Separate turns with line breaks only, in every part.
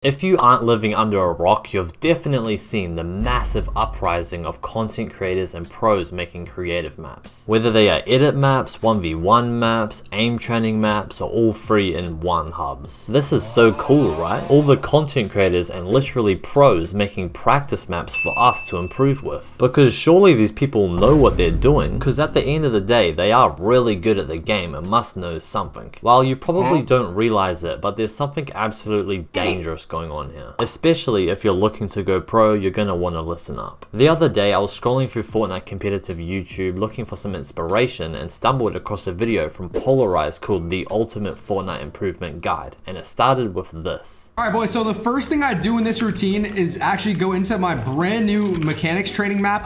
If you aren't living under a rock, you've definitely seen the massive uprising of content creators and pros making creative maps. Whether they are edit maps, 1v1 maps, aim training maps, or all free in one hubs. This is so cool, right? All the content creators and literally pros making practice maps for us to improve with. Because surely these people know what they're doing, because at the end of the day, they are really good at the game and must know something. While you probably don't realize it, but there's something absolutely dangerous going on here. Especially if you're looking to go pro, you're gonna want to listen up. The other day I was scrolling through Fortnite competitive YouTube looking for some inspiration and stumbled across a video from Polarized called The Ultimate Fortnite Improvement Guide, and it started with this.
Alright boys, so the first thing I do in this routine is actually go into my brand new mechanics training map.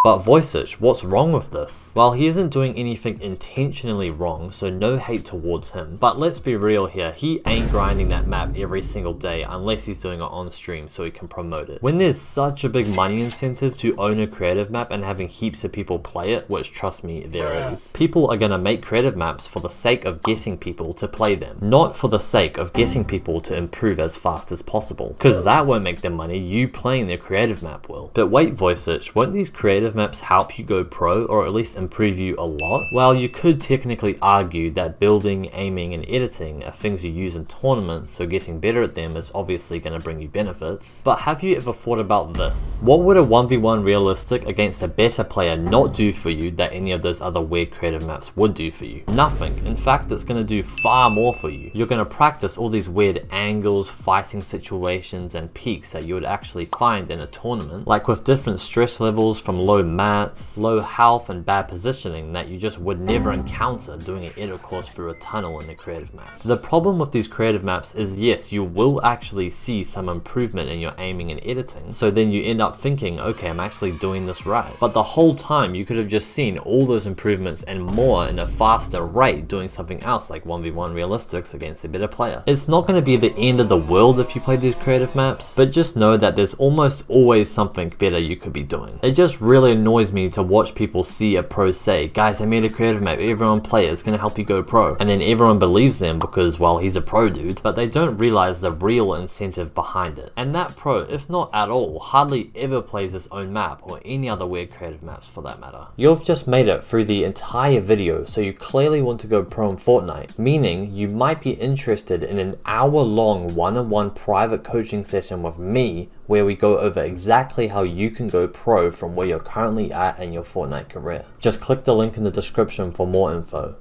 But Vujcich, what's wrong with this? Well, he isn't doing anything intentionally wrong, so no hate towards him. But let's be real here, he ain't grinding that map every single day unless he's doing it on stream so he can promote it. When there's such a big money incentive to own a creative map and having heaps of people play it, which trust me, there is, people are gonna make creative maps for the sake of getting people to play them, not for the sake of getting people to improve as fast as possible. Cause that won't make them money, you playing their creative map will. But wait Vujcich, won't these creative maps help you go pro or at least improve you a lot? Well, you could technically argue that building, aiming, and editing are things you use in tournaments, so getting better at them is obviously going to bring you benefits. But have you ever thought about this? What would a 1v1 realistic against a better player not do for you that any of those other weird creative maps would do for you? Nothing. In fact, it's going to do far more for you. You're going to practice all these weird angles, fighting situations, and peaks that you would actually find in a tournament, like with different stress levels from low mats, low health, and bad positioning that you just would never encounter doing an edit course through a tunnel in a creative map. The problem with these creative maps is yes, you will actually see some improvement in your aiming and editing, so then you end up thinking, okay, I'm actually doing this right. But the whole time you could have just seen all those improvements and more in a faster rate doing something else like 1v1 realistics against a better player. It's not going to be the end of the world if you play these creative maps, but just know that there's almost always something better you could be doing. It just really annoys me to watch people see a pro say, guys, I made a creative map, everyone play it, it's gonna help you go pro. And then everyone believes them because, well, he's a pro dude, but they don't realize the real incentive behind it. And that pro, if not at all, hardly ever plays his own map or any other weird creative maps for that matter. You've just made it through the entire video, so you clearly want to go pro in Fortnite, meaning you might be interested in an hour-long one-on-one private coaching session with me where we go over exactly how you can go pro from where you're currently at in your Fortnite career. Just click the link in the description for more info.